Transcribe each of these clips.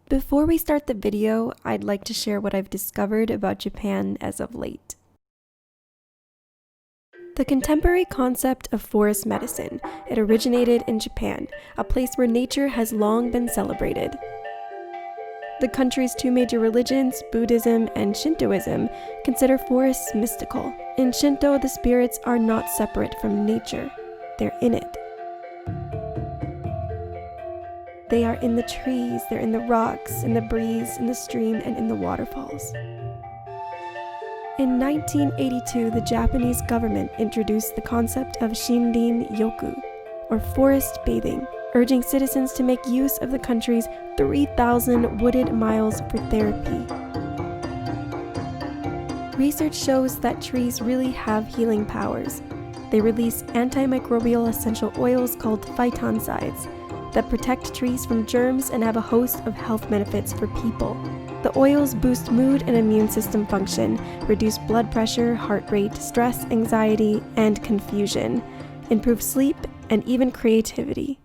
Before we start the video, I'd like to share what I've discovered about Japan as of late. The contemporary concept of forest medicine, it originated in Japan, a place where nature has long been celebrated. The country's two major religions, Buddhism and Shintoism, consider forests mystical. In Shinto, the spirits are not separate from nature, they're in it. They are in the trees, they're in the rocks, in the breeze, in the stream, and in the waterfalls. In 1982, the Japanese government introduced the concept of Shinrin-yoku, or forest bathing, urging citizens to make use of the country's 3,000 wooded miles for therapy. Research shows that trees really have healing powers. They release antimicrobial essential oils called phytoncides that protect trees from germs and have a host of health benefits for people. The oils boost mood and immune system function, reduce blood pressure, heart rate, stress, anxiety, and confusion, improve sleep, and even creativity.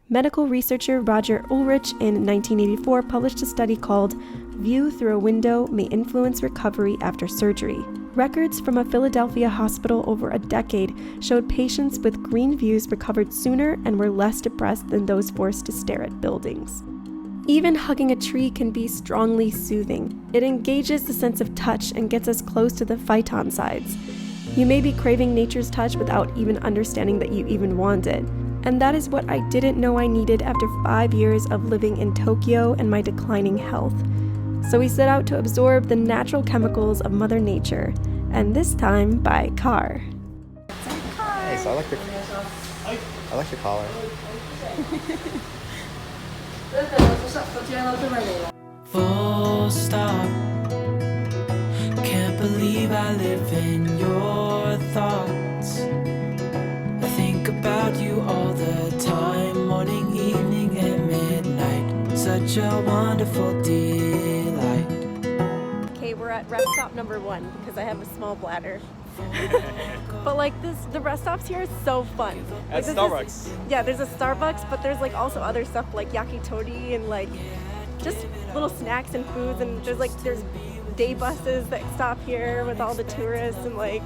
Medical researcher Roger Ulrich in 1984 published a study called "View Through a Window May Influence Recovery After Surgery." Records from a Philadelphia hospital over a decade showed patients with green views recovered sooner and were less depressed than those forced to stare at buildings. Even hugging a tree can be strongly soothing. It engages the sense of touch and gets us close to the phytoncides. You may be craving nature's touch without even understanding that you even want it. And that is what I didn't know I needed after 5 years of living in Tokyo and my declining health. So we set out to absorb the natural chemicals of Mother Nature, and this time by car. Nice, I like the collar. Full stop. Can't believe I live in your thoughts. I think about you all the time, morning, evening, and midnight. Such a wonderful delight. Okay, we're at rest stop number 1 because I have a small bladder. But like the rest stops here is so fun. At Starbucks. Yeah, there's a Starbucks, but there's like also other stuff like yakitori and like just little snacks and foods, and there's day buses that stop here with all the tourists and like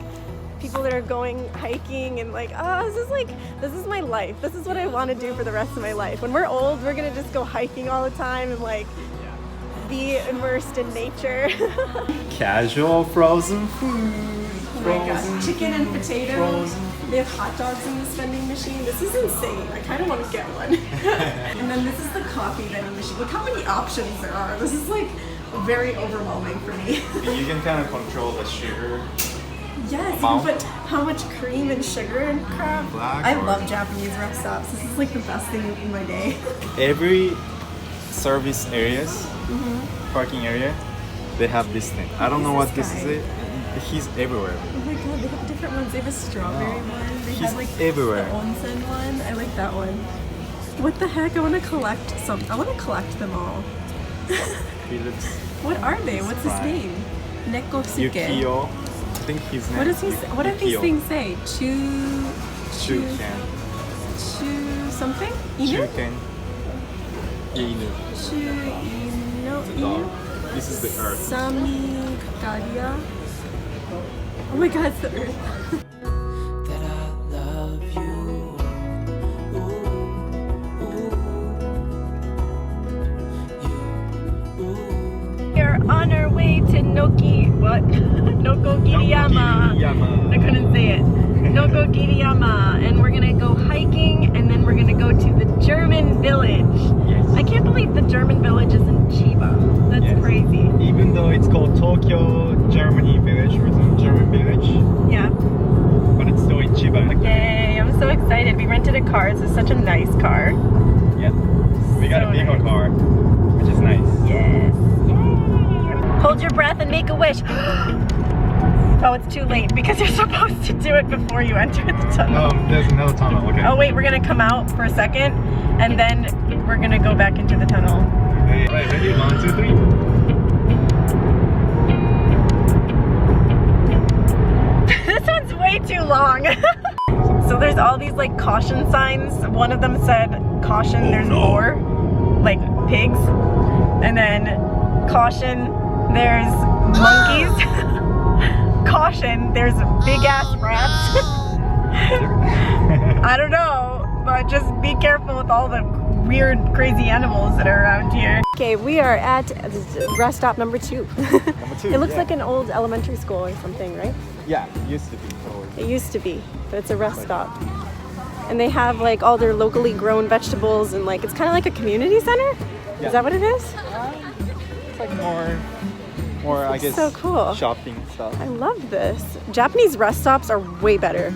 people that are going hiking, and like, this is my life. This is what I want to do for the rest of my life. When we're old, we're gonna just go hiking all the time and like be immersed in nature. Casual frozen food. Oh my god, chicken and potatoes. They have hot dogs in this vending machine. This is insane. I kind of want to get one. And then this is the coffee vending machine. Look how many options there are. This is like very overwhelming for me. You can kind of control the sugar. Yes, you can put how much cream and sugar and crap. I love Japanese rest stops. This is like the best thing in my day. Every service areas, parking area, they have this thing. I don't know what this is. He's everywhere. Oh my god, they have different ones. They have a strawberry one. They have like everywhere. The onsen one. I like that one. What the heck? I want to collect some. I want to collect them all. What are they? What's his name? Nekosuke. Yukio. I think his name. What does he say? What do these things say? Chu something? Inu? Chuken. Inu. Inu. This is the earth. Samikaria. Oh my god, it's the earth. That I love you. We're on our way to Nokogiriyama. I couldn't say it. Nokogiriyama, and we're gonna go hiking, and then we're gonna go to the German village. Yes. I can't believe the German village is in Chiba. That's crazy. Even though it's called Tokyo Germany village or some German village. Yeah. But it's still in Chiba. Yay, I'm so excited. We rented a car. This is such a nice car. Yeah. We got a bigger car, which is nice. Yes. Yay. Hold your breath and make a wish. Oh, it's too late because you're supposed to do it before you enter the tunnel. Oh, there's another tunnel, okay. Oh wait, we're gonna come out for a second and then we're gonna go back into the tunnel. Okay, right, ready? 1, 2, 3. This one's way too long. So there's all these like caution signs. One of them said, caution, there's more, like pigs. And then caution, there's monkeys. Caution, there's big ass rats. I don't know, but just be careful with all the weird, crazy animals that are around here. Okay, we are at rest stop number 2. It looks like an old elementary school or something, right? Yeah, it used to be. It used to be, but it's a rest stop. And they have like all their locally grown vegetables and like, it's kind of like a community center? Yeah. Is that what it is? It's like more I guess, so cool. Shopping stuff. I love this. Japanese rest stops are way better.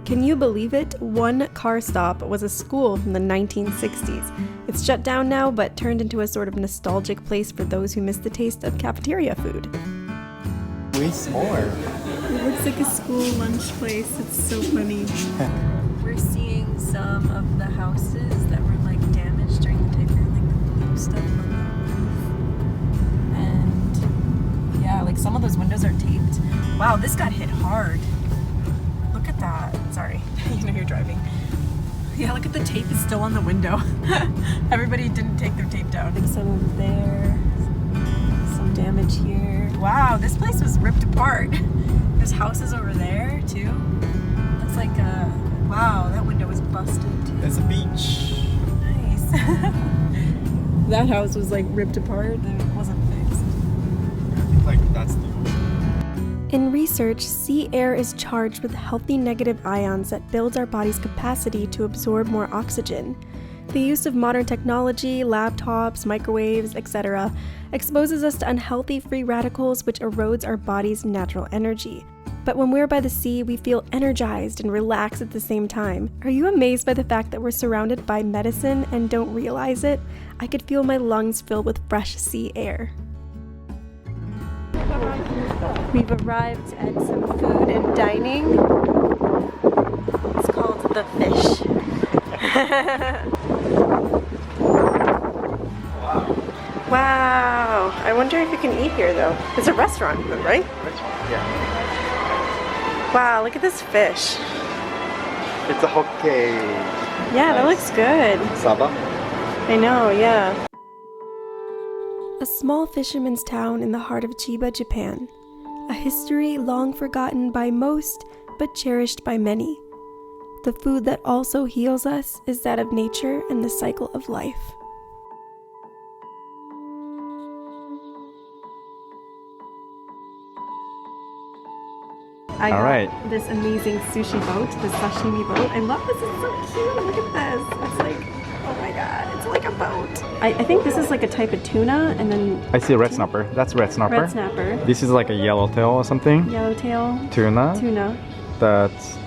Can you believe it? One car stop was a school from the 1960s. It's shut down now, but turned into a sort of nostalgic place for those who miss the taste of cafeteria food. Way smaller. It looks like a school lunch place. It's so funny. We're seeing some of the houses that were like damaged during the typhoon, like the blue stuff on the roof. And yeah, like some of those windows are taped. Wow, this got hit hard. Look at that. Sorry, you know you're driving. Yeah, look at the tape is still on the window. Everybody didn't take their tape down. Like some over there, some damage here. Wow, this place was ripped apart. There's houses over there too. Looks like wow, that window was busted too. There's a beach. Nice. That house was like ripped apart and it wasn't fixed. I think like that's the In research, sea air is charged with healthy negative ions that builds our body's capacity to absorb more oxygen. The use of modern technology, laptops, microwaves, etc., exposes us to unhealthy free radicals which erodes our body's natural energy. But when we're by the sea, we feel energized and relaxed at the same time. Are you amazed by the fact that we're surrounded by medicine and don't realize it? I could feel my lungs fill with fresh sea air. We've arrived at some food and dining. It's called The Fish. Wow. I wonder if you can eat here though. It's a restaurant, right? restaurant. Yeah. Wow, look at this fish. It's a hokkey. Yeah, that looks good. Saba. I know, yeah. A small fisherman's town in the heart of Chiba, Japan. A history long forgotten by most, but cherished by many. The food that also heals us is that of nature and the cycle of life. I got this amazing sushi boat, this sashimi boat. I love this, it's so cute. Look at this. It's like, oh my god, it's like a boat. I think this is like a type of tuna, and then... I see a red snapper. That's red snapper. Red snapper. This is like a yellowtail or something. Yellowtail. Tuna. Tuna. That's...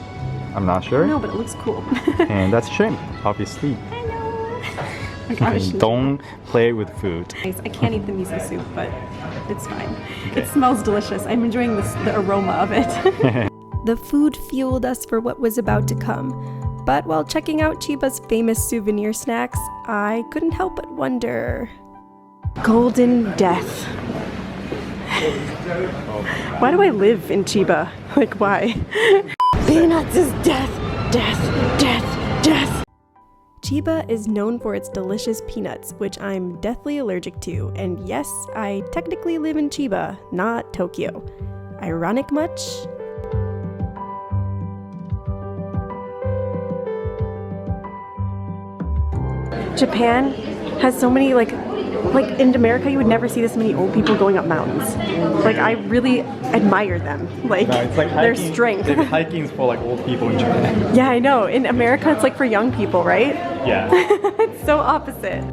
I'm not sure. No, but it looks cool. And that's shrimp, obviously. I know. Don't play with food. I can't eat the miso soup, but it's fine. Okay. It smells delicious. I'm enjoying the aroma of it. The food fueled us for what was about to come. But while checking out Chiba's famous souvenir snacks, I couldn't help but wonder... Golden Death. Why do I live in Chiba? Like, why? Peanuts is death, death, death, death. Chiba is known for its delicious peanuts, which I'm deathly allergic to, and yes, I technically live in Chiba, not Tokyo. Ironic much? Japan has so many, like in America you would never see this many old people going up mountains. Like, I really admire them. Like, no, it's like their strength. Hiking is for like old people in Japan. Yeah, I know. In America it's like for young people, right? Yeah. It's so opposite.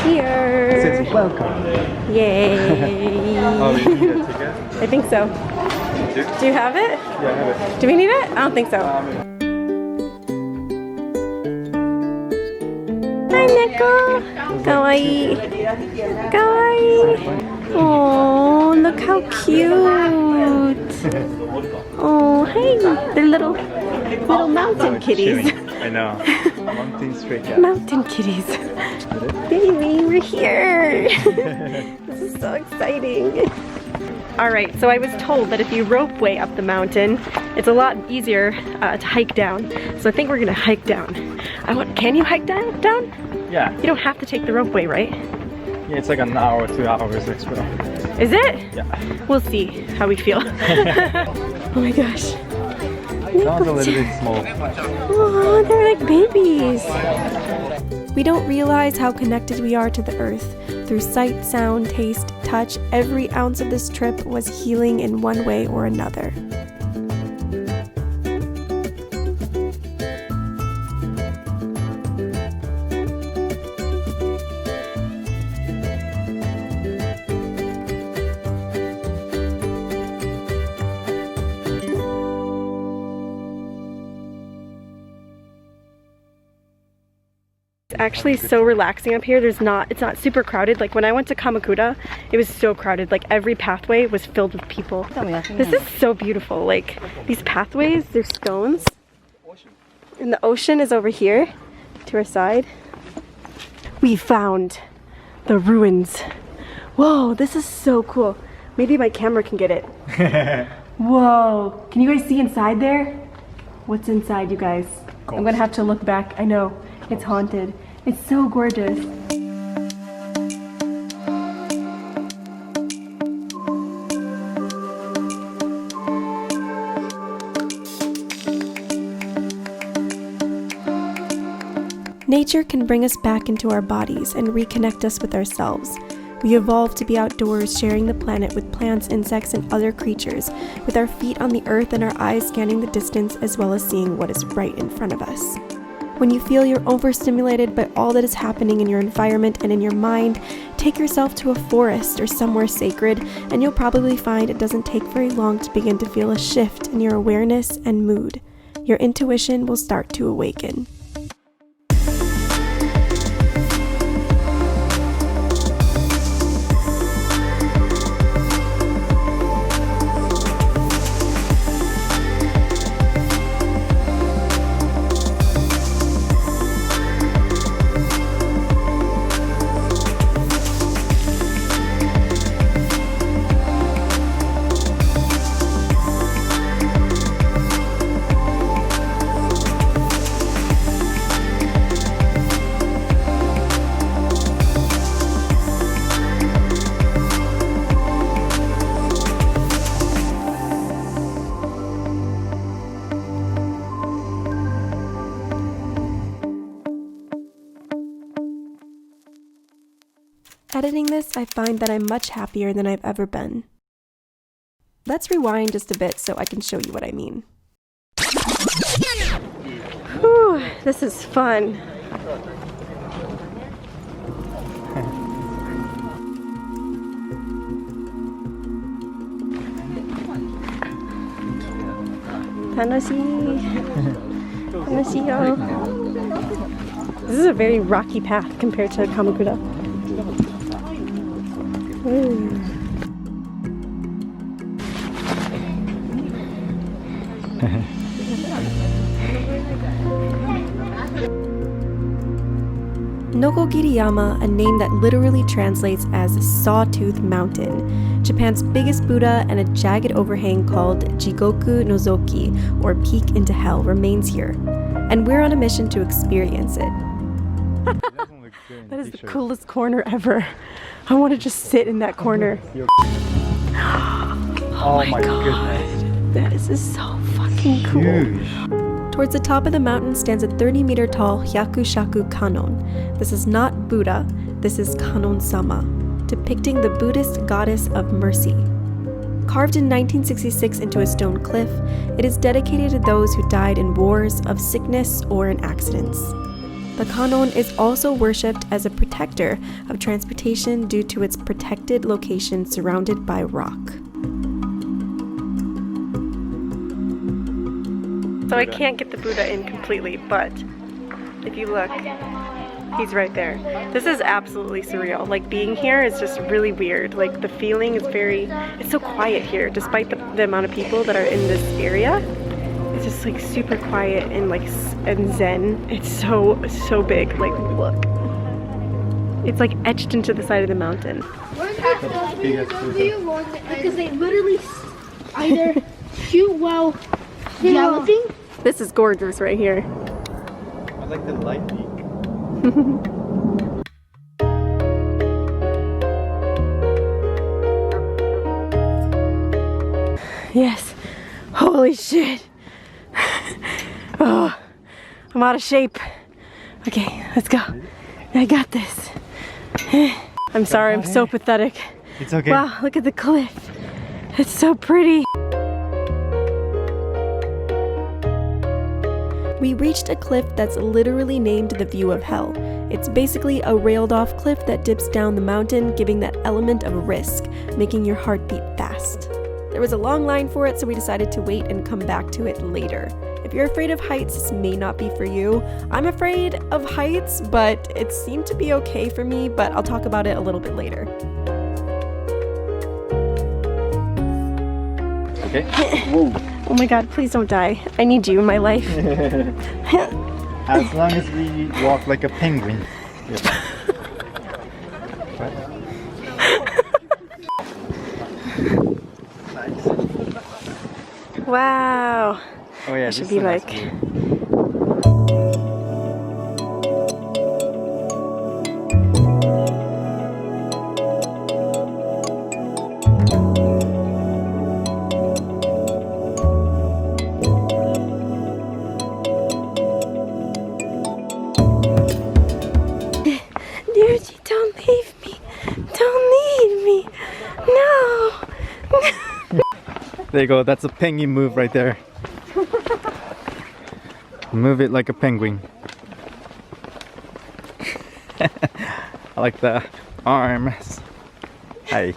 Here. Says welcome. Yay. Oh, you need a ticket? I think so. Do you have it? Yeah, I have it. Do we need it? I don't think so. Hi Kawaii. Kawaii. Oh, look how cute. Oh, hey, they're little mountain kitties. I know. Mountain stray cat. Mountain kitties. Baby, we're here. This is so exciting. Alright, so I was told that if you rope way up the mountain, it's a lot easier to hike down. So I think we're gonna hike down. Can you hike down? Yeah. You don't have to take the rope way, right? Yeah, it's like an hour, 2 hours extra. Is it? Yeah. We'll see how we feel. Oh my gosh. Sounds a little bit small. Oh, they're like babies. We don't realize how connected we are to the earth. Through sight, sound, taste, touch, every ounce of this trip was healing in one way or another. Actually so relaxing up here. It's not super crowded. Like when I went to Kamakura, it was so crowded. Like every pathway was filled with people. This is so beautiful. Like these pathways, they're stones. And the ocean is over here to our side. We found the ruins. Whoa, this is so cool. Maybe my camera can get it. Whoa, can you guys see inside there? What's inside, you guys? I'm gonna have to look back. I know, it's haunted. It's so gorgeous. Nature can bring us back into our bodies and reconnect us with ourselves. We evolved to be outdoors, sharing the planet with plants, insects, and other creatures, with our feet on the earth and our eyes scanning the distance as well as seeing what is right in front of us. When you feel you're overstimulated by all that is happening in your environment and in your mind, take yourself to a forest or somewhere sacred, and you'll probably find it doesn't take very long to begin to feel a shift in your awareness and mood. Your intuition will start to awaken. Editing this, I find that I'm much happier than I've ever been. Let's rewind just a bit so I can show you what I mean. Whew, this is fun. This is a very rocky path compared to Kamakura. Nokogiriyama, a name that literally translates as Sawtooth Mountain, Japan's biggest Buddha and a jagged overhang called Jigoku Nozoki, or Peak into Hell, remains here. And we're on a mission to experience it. That is the coolest corner ever. I want to just sit in that corner. Oh my god. This is so fucking cool. Huge. Towards the top of the mountain stands a 30-meter tall Hyakushaku Kannon. This is not Buddha, this is Kannon-sama, depicting the Buddhist goddess of mercy. Carved in 1966 into a stone cliff, it is dedicated to those who died in wars, of sickness, or in accidents. The Kannon is also worshipped as a protector of transportation due to its protected location surrounded by rock. So I can't get the Buddha in completely, but if you look, He's right there. This is absolutely surreal. Like being here is just really weird. Like the feeling is it's so quiet here despite the amount of people that are in this area. It's just like super quiet and like and zen. It's so big. Like look. It's like etched into the side of the mountain. Because they literally either shoot while galloping. This is gorgeous right here. I like the light peak. Yes. Holy shit. Oh, I'm out of shape. Okay, let's go. I got this. I'm sorry, I'm so pathetic. It's okay. Wow, look at the cliff. It's so pretty. We reached a cliff that's literally named the View of Hell. It's basically a railed off cliff that dips down the mountain, giving that element of risk, making your heart beat fast. There was a long line for it, so we decided to wait and come back to it later. If you're afraid of heights, this may not be for you. I'm afraid of heights, but it seemed to be okay for me, but I'll talk about it a little bit later. Okay. Whoa. Oh my god, please don't die. I need you in my life. As long as we walk like a penguin. Wow. Oh yeah, I should be like... Ryuji, don't leave me. Don't leave me. No. There you go, that's a penguin move right there. Move it like a penguin. I like the arms. Hi.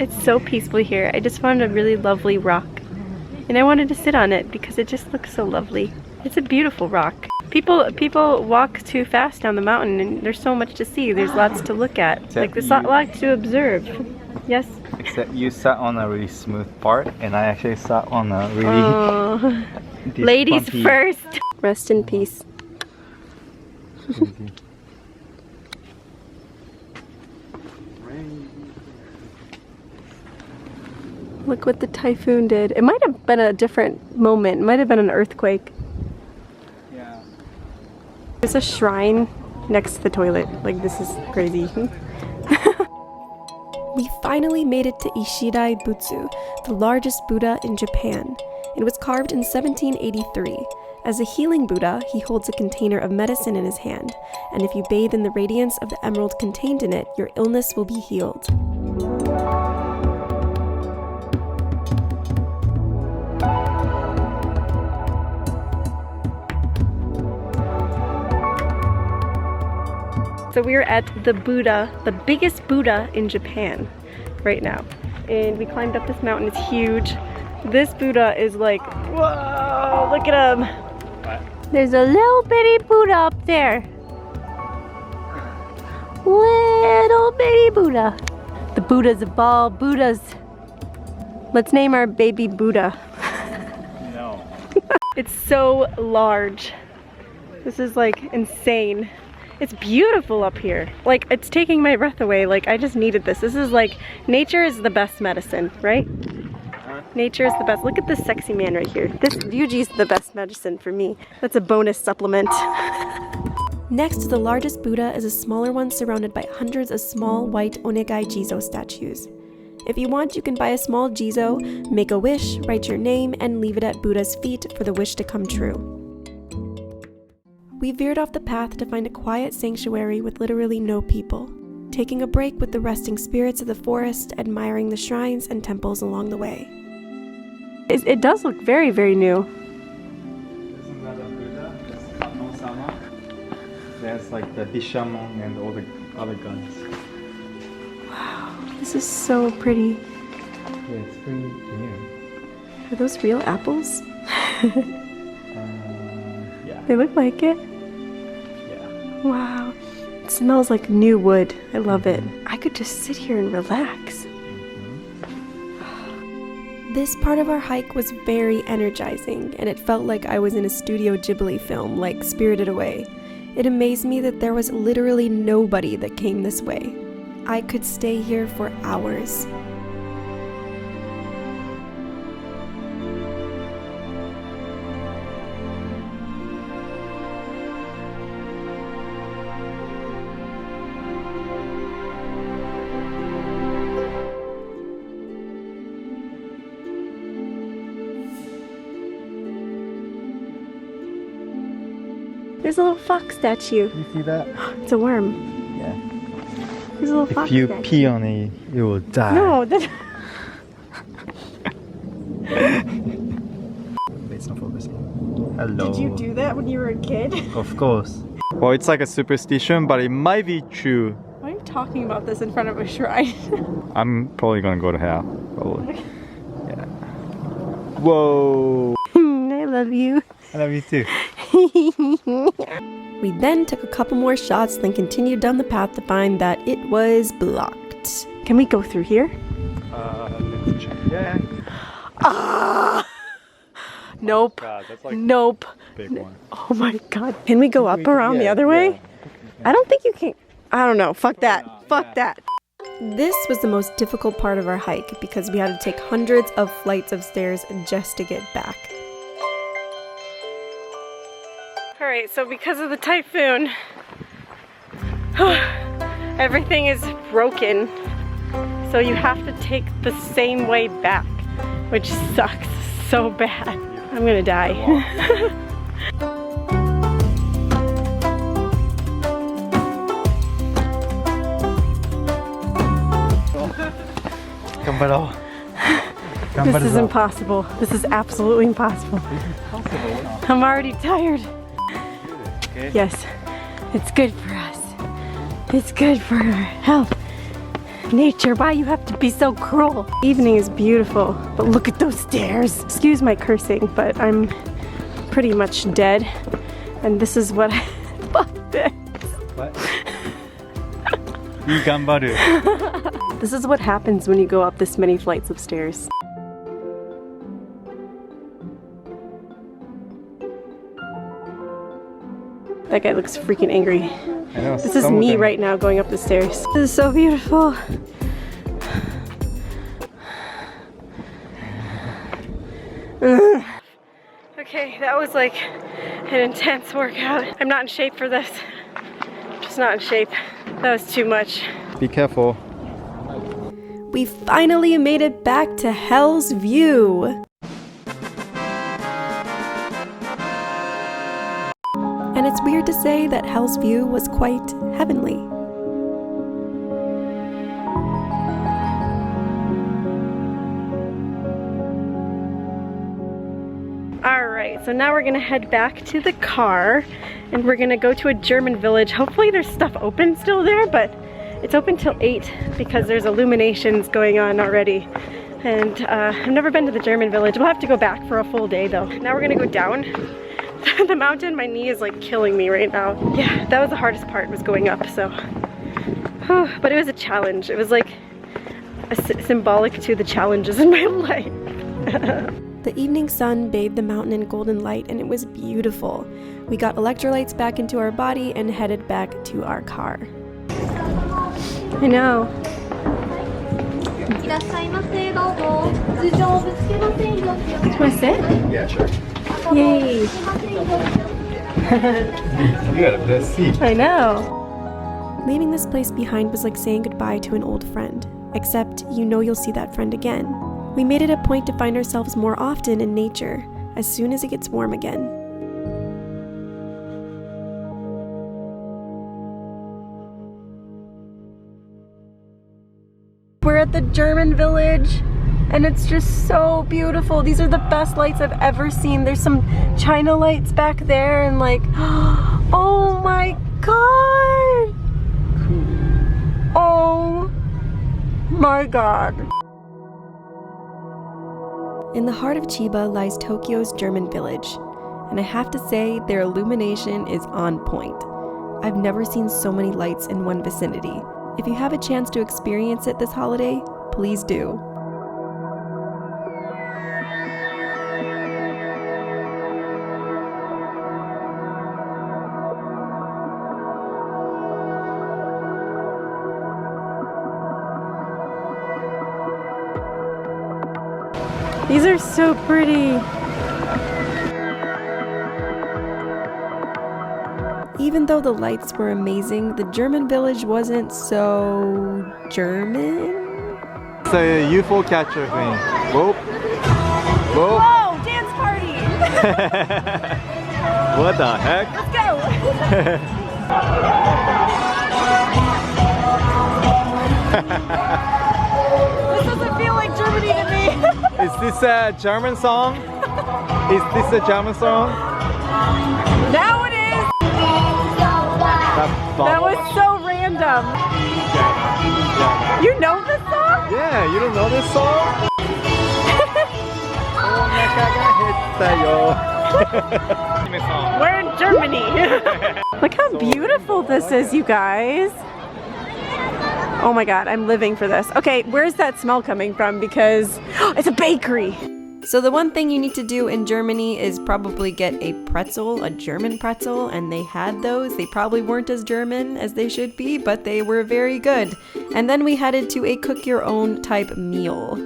It's so peaceful here. I just found a really lovely rock. And I wanted to sit on it because it just looks so lovely. It's a beautiful rock. People walk too fast down the mountain and there's so much to see. There's lots to look at. Like there's a lot to observe. Yes? Except you sat on a really smooth part and I actually sat on a really... Ladies bumpy. first! Rest in peace. Look what the typhoon did. It might have been a different moment. It might have been an earthquake. Yeah. There's a shrine next to the toilet. Like, this is crazy. We finally made it to Ishidai Butsu, the largest Buddha in Japan. It was carved in 1783. As a healing Buddha, he holds a container of medicine in his hand, and if you bathe in the radiance of the emerald contained in it, your illness will be healed. So we're at the Buddha, the biggest Buddha in Japan right now. And we climbed up this mountain, it's huge. This Buddha is like, whoa, look at him. What? There's a little bitty Buddha up there. Little bitty Buddha. The Buddhas of all Buddhas. Let's name our baby Buddha. No. It's so large. This is like insane. It's beautiful up here. Like, it's taking my breath away. Like, I just needed this. This is like, nature is the best medicine, right? Nature is the best. Look at this sexy man right here. This Ryuji's the best medicine for me. That's a bonus supplement. Next to the largest Buddha is a smaller one surrounded by hundreds of small white Onegai Jizo statues. If you want, you can buy a small jizo, make a wish, write your name, and leave it at Buddha's feet for the wish to come true. We veered off the path to find a quiet sanctuary with literally no people, taking a break with the resting spirits of the forest, admiring the shrines and temples along the way. It does look very, very new. Isn't that a Buddha? It's Kannon-sama. There's like the Bishamon and all the other guys. Wow, this is so pretty. Yeah, it's pretty new. Are those real apples? Yeah. They look like it. Yeah. Wow. It smells like new wood. I love it. I could just sit here and relax. This part of our hike was very energizing, and it felt like I was in a Studio Ghibli film, like Spirited Away. It amazed me that there was literally nobody that came this way. I could stay here for hours. There's a little fox statue. You see that? It's a worm. Yeah. There's a little fox If you statue. pee on it, you will die. No, that... It's not focusing. Hello. Did you do that when you were a kid? Of course. Well, it's like a superstition, but it might be true. Why are you talking about this in front of a shrine? I'm probably gonna go to hell. Probably. Yeah. Whoa. I love you. I love you too. We then took a couple more shots, then continued down the path to find that it was blocked. Can we go through here? Let's check. Yeah. Ah! Nope. God, that's like Nope. big one. Oh my god. Can we go up around the other way? I don't think you can. I don't know. Fuck that. Fuck that. This was the most difficult part of our hike because we had to take hundreds of flights of stairs just to get back. Alright, so because of the typhoon, everything is broken. So you have to take the same way back, which sucks so bad. I'm gonna die. This is impossible. This is absolutely impossible. I'm already tired. Okay. Yes, it's good for us. It's good for our health. Nature, why you have to be so cruel? Evening is beautiful, but look at those stairs. Excuse my cursing, but I'm pretty much dead. And this is what I... Fuck this. What? You gambaru. This is what happens when you go up this many flights of stairs. That guy looks freaking angry. I know, This is me right now going up the stairs. This is so beautiful. Okay, that was like an intense workout. I'm not in shape for this. Just not in shape. That was too much. Be careful. We finally made it back to Hell's View. And it's weird to say that Hell's View was quite heavenly. Alright, so now we're gonna head back to the car and we're gonna go to a German village. Hopefully there's stuff open still there, but it's open till 8 because there's illuminations going on already. And I've never been to the German village. We'll have to go back for a full day though. Now we're gonna go down the mountain. My knee is like killing me right now. Yeah, that was the hardest part, was going up, so. But it was a challenge. It was like symbolic to the challenges in my life. The evening sun bathed the mountain in golden light and it was beautiful. We got electrolytes back into our body and headed back to our car. I know. Want to sit? Yeah, sure. Yay! You got a best seat. I know. Leaving this place behind was like saying goodbye to an old friend. except you know you'll see that friend again. We made it a point to find ourselves more often in nature as soon as it gets warm again. We're at the German village and it's just so beautiful. These are the best lights I've ever seen. There's some China lights back there and like, oh my god! Oh my god. In the heart of Chiba lies Tokyo's German village, and I have to say their illumination is on point. I've never seen so many lights in one vicinity. If you have a chance to experience it this holiday, please do. These are so pretty. Even though the lights were amazing, the German village wasn't so German. It's a UFO catcher thing. Whoa. Whoa. Whoa, dance party! What the heck? Let's go! This doesn't feel like Germany to me. Is this a German song? Is this a German song? Now it is! That was so random. You know this song? Yeah, you don't know this song? We're in Germany. Look how beautiful this is, you guys. Oh my god, I'm living for this. Okay, where's that smell coming from? Because it's a bakery. So the one thing you need to do in Germany is probably get a pretzel, a German pretzel, and they had those. They probably weren't as German as they should be, but they were very good. And then we headed to a cook-your-own type meal.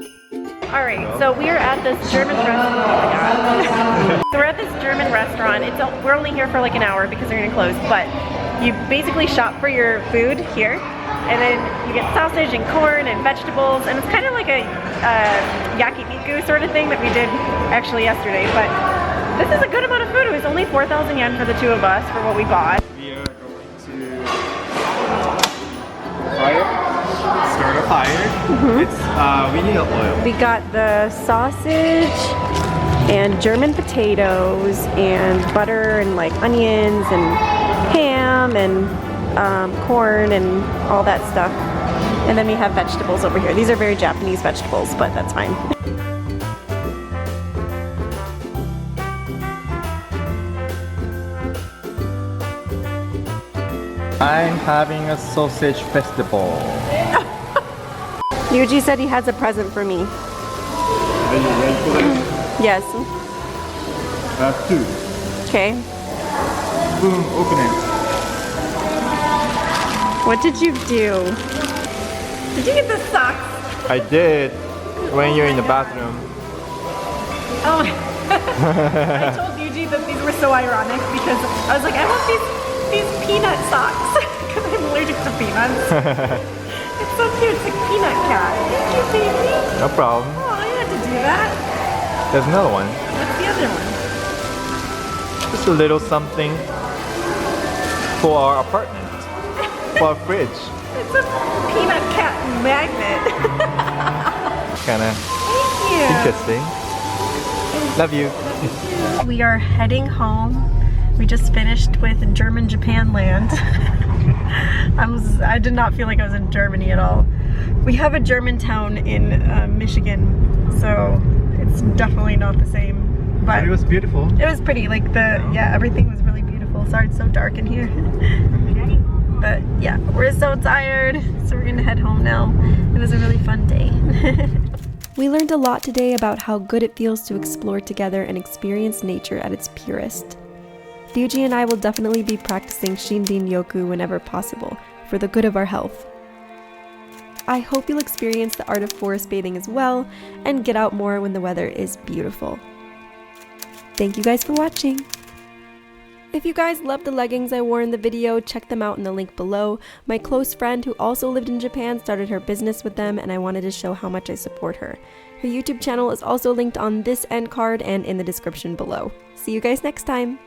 Alright, so we are at this German restaurant. Oh my god. So we're at this German restaurant. We're only here for like an hour because they're gonna close, but you basically shop for your food here. And then you get sausage and corn and vegetables, and it's kind of like a yakiniku sort of thing that we did actually yesterday, but this is a good amount of food. It was only 4,000 yen for the two of us for what we bought. We are going to start a fire. It's we need oil. We got the sausage and German potatoes and butter and like onions and ham and corn and all that stuff. And then we have vegetables over here. These are very Japanese vegetables, but that's fine. I'm having a sausage festival. Yuji said he has a present for me. Are you ready for that? Yes. Two. Okay. Boom, open it. What did you do? Did you get the socks? I did when you're in the bathroom. Oh, I told Yuji that these were so ironic because I was like, I want these peanut socks because I'm allergic to peanuts. It's so cute. It's a peanut cat. Thank you, baby. No problem. Oh, I had to do that. There's another one. What's the other one? Just a little something for our apartment. For our fridge. It's a peanut cat magnet. Kinda interesting. Love you. We are heading home. We just finished with German Japan land. I did not feel like I was in Germany at all. We have a German town in Michigan, so it's definitely not the same. But it was beautiful. It was pretty. Like everything was really beautiful. Sorry, it's so dark in here. But yeah, we're so tired, so we're gonna head home now. It was a really fun day. We learned a lot today about how good it feels to explore together and experience nature at its purest. Ryuji and I will definitely be practicing Shindin Yoku whenever possible, for the good of our health. I hope you'll experience the art of forest bathing as well, and get out more when the weather is beautiful. Thank you guys for watching. If you guys love the leggings I wore in the video, check them out in the link below. My close friend who also lived in Japan started her business with them, and I wanted to show how much I support her. Her YouTube channel is also linked on this end card and in the description below. See you guys next time!